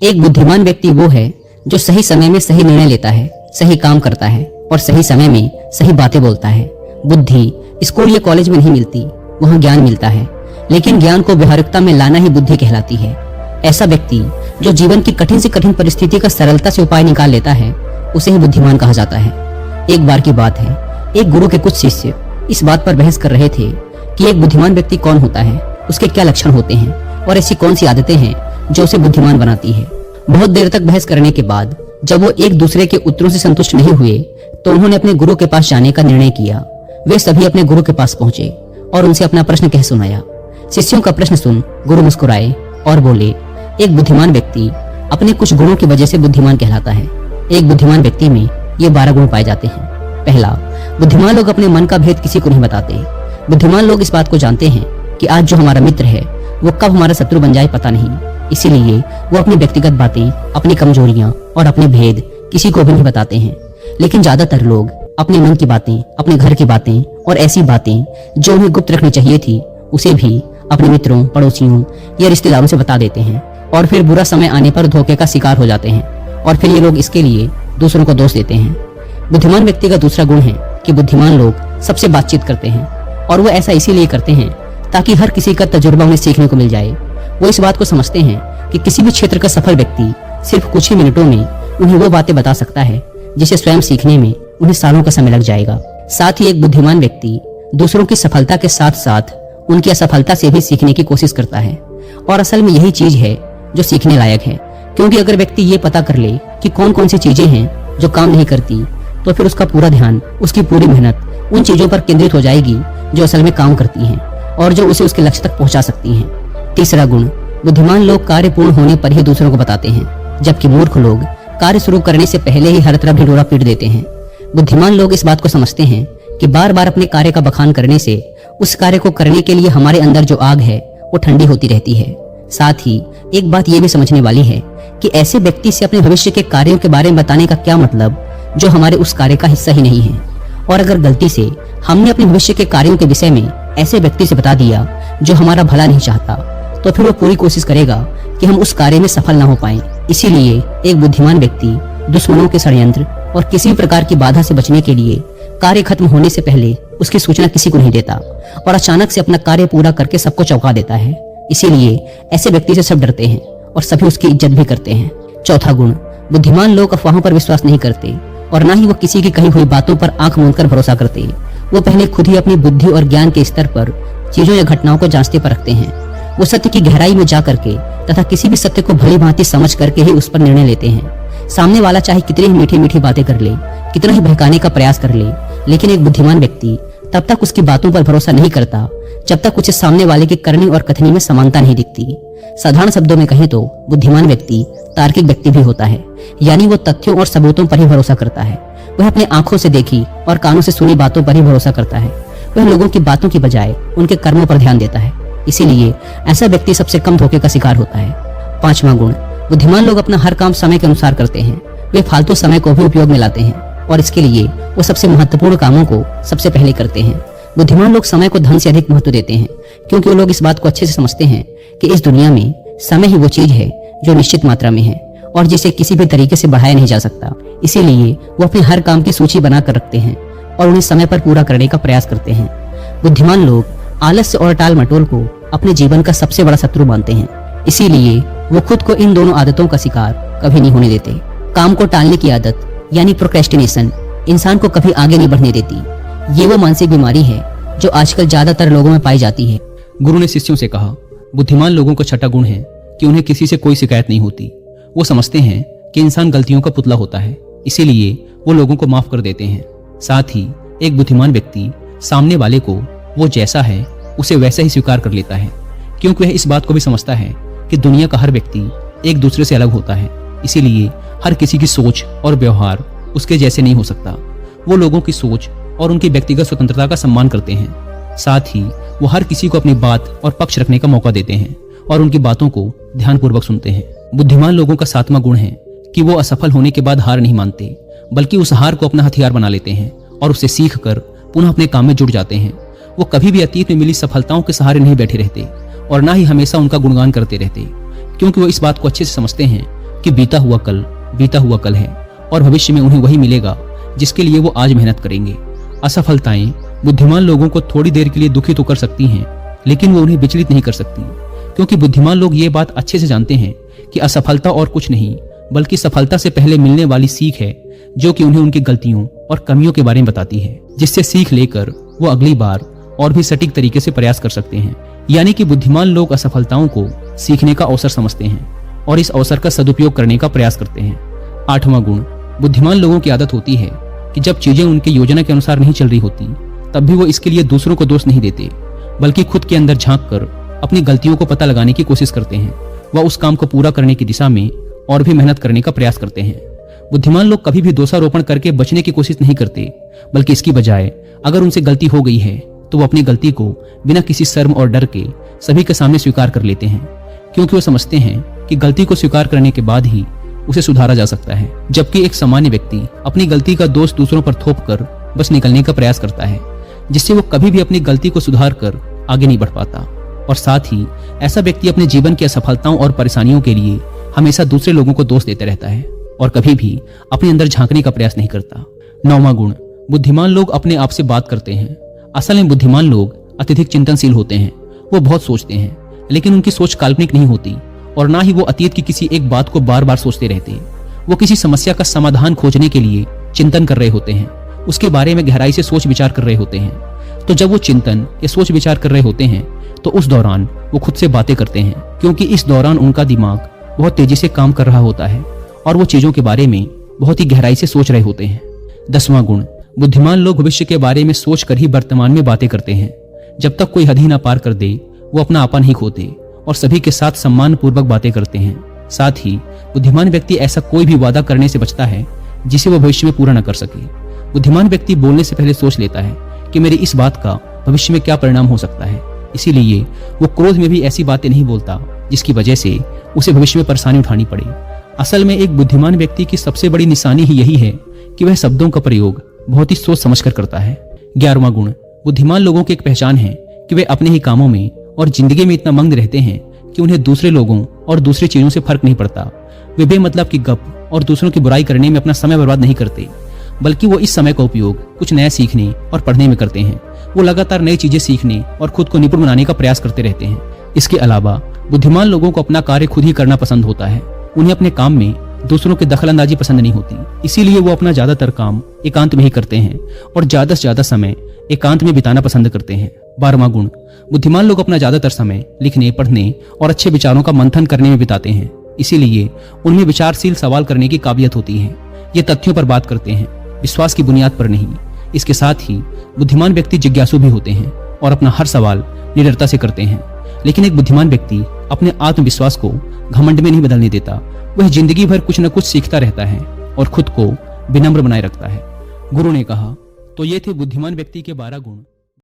एक बुद्धिमान व्यक्ति वो है जो सही समय में सही निर्णय लेता है, सही काम करता है और सही समय में सही बातें बोलता है। बुद्धि स्कूल या कॉलेज में नहीं मिलती, वहाँ ज्ञान मिलता है, लेकिन ज्ञान को व्यवहारिकता में लाना ही बुद्धि कहलाती है। ऐसा व्यक्ति जो जीवन की कठिन से कठिन परिस्थिति का सरलता से उपाय निकाल लेता है, उसे ही बुद्धिमान कहा जाता है। एक बार की बात है, एक गुरु के कुछ शिष्य इस बात पर बहस कर रहे थे कि एक बुद्धिमान व्यक्ति कौन होता है, उसके क्या लक्षण होते हैं और ऐसी कौन सी आदतें हैं जो उसे बुद्धिमान बनाती है। बहुत देर तक बहस करने के बाद जब वो एक दूसरे के उत्तरों से संतुष्ट नहीं हुए तो उन्होंने अपने गुरु के पास जाने का निर्णय किया। वे सभी अपने गुरु के पास पहुंचे और उनसे अपना प्रश्न कह सुनाया। शिष्यों का प्रश्न सुन गुरु मुस्कुराए और बोले, एक बुद्धिमान व्यक्ति अपने कुछ गुणों की वजह से बुद्धिमान कहलाता है। एक बुद्धिमान व्यक्ति में ये 12 गुण पाए जाते हैं। पहला, बुद्धिमान लोग अपने मन का भेद किसी को नहीं बताते। बुद्धिमान लोग इस बात को जानते हैं कि आज जो हमारा मित्र है वो कब हमारा शत्रु बन जाए पता नहीं, इसीलिए वो अपनी व्यक्तिगत बातें, अपनी कमजोरियां और अपने भेद किसी को भी नहीं बताते हैं। लेकिन ज्यादातर लोग अपने मन की बातें, अपने घर की बातें और ऐसी बातें जो उन्हें गुप्त रखनी चाहिए थी उसे भी अपने मित्रों, पड़ोसियों या रिश्तेदारों से बता देते हैं और फिर बुरा समय आने पर धोखे का शिकार हो जाते हैं और फिर ये लोग इसके लिए दूसरों को दोष देते हैं। बुद्धिमान व्यक्ति का दूसरा गुण है कि बुद्धिमान लोग सबसे बातचीत करते हैं और वो ऐसा इसीलिए करते हैं ताकि हर किसी का तजुर्बा उन्हें सीखने को मिल जाए। वो इस बात को समझते हैं कि किसी भी क्षेत्र का सफल व्यक्ति सिर्फ कुछ ही मिनटों में उन्हें वो बातें बता सकता है जिसे स्वयं सीखने में उन्हें सालों का समय लग जाएगा। साथ ही एक बुद्धिमान व्यक्ति दूसरों की सफलता के साथ साथ उनकी असफलता से भी सीखने की कोशिश करता है और असल में यही चीज है जो सीखने लायक है, क्योंकि अगर व्यक्ति ये पता कर ले कि कौन कौन सी चीजें हैं जो काम नहीं करती तो फिर उसका पूरा ध्यान, उसकी पूरी मेहनत उन चीजों पर केंद्रित हो जाएगी जो असल में काम करती हैं और जो उसे उसके लक्ष्य तक पहुंचा सकती हैं। तीसरा गुण, बुद्धिमान लोग कार्य पूर्ण होने पर ही दूसरों को बताते हैं, जबकि मूर्ख लोग कार्य शुरू करने से पहले ही हर तरफ ढिंढोरा पीट देते हैं। बुद्धिमान लोग इस बात को समझते हैं कि बार बार अपने कार्य का बखान करने से उस कार्य को करने के लिए हमारे अंदर जो आग है वो ठंडी होती रहती है। साथ ही एक बात ये भी समझने वाली है कि ऐसे व्यक्ति से अपने भविष्य के कार्यों के बारे में बताने का क्या मतलब जो हमारे उस कार्य का हिस्सा ही नहीं है। और अगर गलती से हमने अपने भविष्य के कार्यों के विषय में ऐसे व्यक्ति से बता दिया जो हमारा भला नहीं चाहता तो फिर वो पूरी कोशिश करेगा कि हम उस कार्य में सफल न हो पाएं। इसीलिए एक बुद्धिमान व्यक्ति दुश्मनों के षड्यंत्र और किसी प्रकार की बाधा से बचने के लिए कार्य खत्म होने से पहले उसकी सूचना किसी को नहीं देता और अचानक से अपना कार्य पूरा करके सबको चौंका देता है। इसीलिए ऐसे व्यक्ति से सब डरते हैं और सभी उसकी इज्जत भी करते हैं। चौथा गुण, बुद्धिमान लोग अफवाहों पर विश्वास नहीं करते और न ही वो किसी की कही हुई बातों पर आंख मूंद कर भरोसा करते। वो पहले खुद ही अपनी बुद्धि और ज्ञान के स्तर पर चीजों या घटनाओं को जांचते परखते हैं। वो सत्य की गहराई में जा करके तथा किसी भी सत्य को भली भांति समझ करके ही उस पर निर्णय लेते हैं। सामने वाला चाहे कितनी ही मीठी मीठी बातें कर ले, कितना ही बहकाने का प्रयास कर ले, लेकिन एक बुद्धिमान व्यक्ति तब तक उसकी बातों पर भरोसा नहीं करता जब तक उसे सामने वाले की करनी और कथनी में समानता नहीं दिखती। साधारण शब्दों में कहें तो बुद्धिमान व्यक्ति तार्किक व्यक्ति भी होता है, यानी वो तथ्यों और सबूतों पर ही भरोसा करता है। वह अपने आंखों से देखी और कानों से सुनी बातों पर ही भरोसा करता है। वह लोगों की बातों की बजाय उनके कर्मों पर ध्यान देता है। इसीलिए ऐसा व्यक्ति सबसे कम धोखे का शिकार होता है। पांचवां गुण, बुद्धिमान लोग अपना हर काम समय के अनुसार करते हैं। वे फालतू समय को भी उपयोग में लाते हैं और इसके लिए वो सबसे महत्वपूर्ण कामों को सबसे पहले करते हैं। बुद्धिमान लोग समय को धन से अधिक महत्व देते हैं, क्योंकि वो लोग इस बात को अच्छे से समझते हैं कि इस दुनिया में समय ही वो चीज है जो निश्चित मात्रा में है और जिसे किसी भी तरीके से बढ़ाया नहीं जा सकता। इसीलिए वो अपने हर काम की सूची बनाकर रखते हैं और उन्हें समय पर पूरा करने का प्रयास करते हैं। बुद्धिमान लोग आलस्य और टाल मटोल को अपने जीवन का सबसे बड़ा शत्रु मानते हैं। इसीलिए वो खुद को इन दोनों आदतों का शिकार कभी नहीं होने देते। काम को टालने की आदत यानी प्रोक्रेस्टिनेशन इंसान को कभी आगे नहीं बढ़ने देती। ये वो मानसिक बीमारी है जो आजकल ज्यादातर लोगों में पाई जाती है। गुरु ने शिष्यों से कहा, बुद्धिमान लोगों का छठा गुण है कि उन्हें किसी से कोई शिकायत नहीं होती। वो समझते हैं कि इंसान गलतियों का पुतला होता है, इसीलिए वो लोगों को माफ कर देते हैं। साथ ही एक बुद्धिमान व्यक्ति सामने वाले को वो जैसा है उसे वैसा ही स्वीकार कर लेता है, क्योंकि वह इस बात को भी समझता है कि दुनिया का हर व्यक्ति एक दूसरे से अलग होता है। इसीलिए हर किसी की सोच और व्यवहार उसके जैसे नहीं हो सकता। वो लोगों की सोच और उनकी व्यक्तिगत स्वतंत्रता का सम्मान करते हैं। साथ ही वो हर किसी को अपनी बात और पक्ष रखने का मौका देते हैं और उनकी बातों को ध्यानपूर्वक सुनते हैं। बुद्धिमान लोगों का सातवां गुण है कि वो असफल होने के बाद हार नहीं मानते, बल्कि उस हार को अपना हथियार बना लेते हैं और उससे सीख कर पुनः अपने काम में जुट जाते हैं। वो कभी भी अतीत में मिली सफलताओं के सहारे नहीं बैठे रहते और ना ही हमेशा उनका गुणगान करते रहते, क्योंकि वो इस बात को अच्छे से समझते हैं कि बीता हुआ कल है और भविष्य में उन्हें वही मिलेगा जिसके लिए वो आज मेहनत करेंगे। असफलताएं बुद्धिमान लोगों को थोड़ी देर के लिए दुखी तो कर सकती हैं, लेकिन वो उन्हें विचलित नहीं कर सकती, क्योंकि बुद्धिमान लोग ये बात अच्छे से जानते हैं कि असफलता और कुछ नहीं बल्कि सफलता से पहले मिलने वाली सीख है, जो कि उन्हें उनकी गलतियों और कमियों के बारे में बताती है, जिससे सीख लेकर वो अगली बार और भी सटीक तरीके से प्रयास कर सकते हैं। यानी कि बुद्धिमान लोग असफलताओं को सीखने का अवसर समझते हैं और इस अवसर का सदुपयोग करने का प्रयास करते हैं। 8वां गुण, बुद्धिमान लोगों की आदत होती है कि जब चीजें उनके योजना के अनुसार नहीं चल रही होती, तब भी वो इसके लिए दूसरों को दोष नहीं देते, बल्कि खुद के अंदर झांक कर अपनी गलतियों को पता लगाने की कोशिश करते हैं। वह उस काम को पूरा करने की दिशा में और भी मेहनत करने का प्रयास करते हैं। बुद्धिमान लोग कभी भी दोषारोपण करके बचने की कोशिश नहीं करते, बल्कि इसकी बजाय अगर उनसे गलती हो गई है तो वो अपनी गलती को बिना किसी शर्म और डर के सभी के सामने स्वीकार कर लेते हैं, क्योंकि वो समझते हैं कि गलती को स्वीकार करने के बाद ही उसे सुधारा जा सकता है। जबकि एक सामान्य व्यक्ति अपनी गलती का दोष दूसरों पर थोप कर बस निकलने का प्रयास करता है, जिससे वो कभी भी अपनी गलती को सुधार कर आगे नहीं बढ़ पाता। और साथ ही ऐसा व्यक्ति अपने जीवन की असफलताओं और परेशानियों के लिए हमेशा दूसरे लोगों को दोष देते रहता है और कभी भी अपने अंदर झांकने का प्रयास नहीं करता। 9वां गुण, बुद्धिमान लोग अपने आप से बात करते हैं। असल में बुद्धिमान लोग अत्यधिक चिंतनशील होते हैं। वो बहुत सोचते हैं, लेकिन उनकी सोच काल्पनिक नहीं होती और ना ही वो अतीत की किसी एक बात को बार बार सोचते रहते। वो किसी समस्या का समाधान खोजने के लिए चिंतन कर रहे होते हैं, उसके बारे में गहराई से सोच विचार कर रहे होते हैं। तो जब वो चिंतन या सोच विचार कर रहे होते हैं तो उस दौरान वो खुद से बातें करते हैं, क्योंकि इस दौरान उनका दिमाग बहुत तेजी से काम कर रहा होता है और वो चीजों के बारे में बहुत ही गहराई से सोच रहे होते हैं। 10वां गुण, बुद्धिमान लोग भविष्य के बारे में सोच कर ही वर्तमान में बातें करते हैं। जब तक कोई हद ही ना पार कर दे, वो अपना आपा नहीं खोते और सभी के साथ सम्मान पूर्वक बातें करते हैं। साथ ही बुद्धिमान व्यक्ति ऐसा कोई भी वादा करने से बचता है जिसे वो भविष्य में पूरा न कर सके। बुद्धिमान व्यक्ति बोलने से पहले सोच लेता है कि मेरी इस बात का भविष्य में क्या परिणाम हो सकता है, इसीलिए वो क्रोध में भी ऐसी बातें नहीं बोलता जिसकी वजह से उसे भविष्य में परेशानी उठानी पड़े। असल में एक बुद्धिमान व्यक्ति की सबसे बड़ी निशानी ही यही है कि वह शब्दों का प्रयोग बहुत ही सोच समझकर करता है। 11वां गुण, बुद्धिमान लोगों की एक पहचान है कि वे अपने ही कामों में और जिंदगी में इतना मग्न रहते हैं कि उन्हें दूसरे लोगों और दूसरी चीजों से फर्क नहीं पड़ता। वे बेमतलब की गप और दूसरों की बुराई करने में अपना समय बर्बाद नहीं करते, बल्कि वो इस समय का उपयोग कुछ नया सीखने और पढ़ने में करते हैं। वो लगातार नई चीजें सीखने और खुद को निपुण बनाने का प्रयास करते रहते हैं। इसके अलावा बुद्धिमान लोगों को अपना कार्य खुद ही करना पसंद होता है। उन्हें अपने काम में दूसरों की दखलंदाजी पसंद नहीं होती, इसीलिए वो अपना ज्यादातर काम एकांत में ही करते हैं और ज्यादा से ज्यादा समय एकांत में बिताना पसंद करते हैं। 12वां गुण, बुद्धिमान लोग अपना ज्यादातर समय लिखने, पढ़ने और अच्छे विचारों का मंथन करने में बिताते हैं, इसीलिए उनमें विचारशील सवाल करने की काबिलियत होती है। ये तथ्यों पर बात करते हैं, विश्वास की बुनियाद पर नहीं। इसके साथ ही बुद्धिमान व्यक्ति जिज्ञासु भी होते हैं और अपना हर सवाल निडरता से करते हैं। लेकिन एक बुद्धिमान व्यक्ति अपने आत्मविश्वास को घमंड में नहीं बदलने देता। वह जिंदगी भर कुछ न कुछ सीखता रहता है और खुद को विनम्र बनाए रखता है। गुरु ने कहा। तो ये थे बुद्धिमान व्यक्ति के 12 गुण।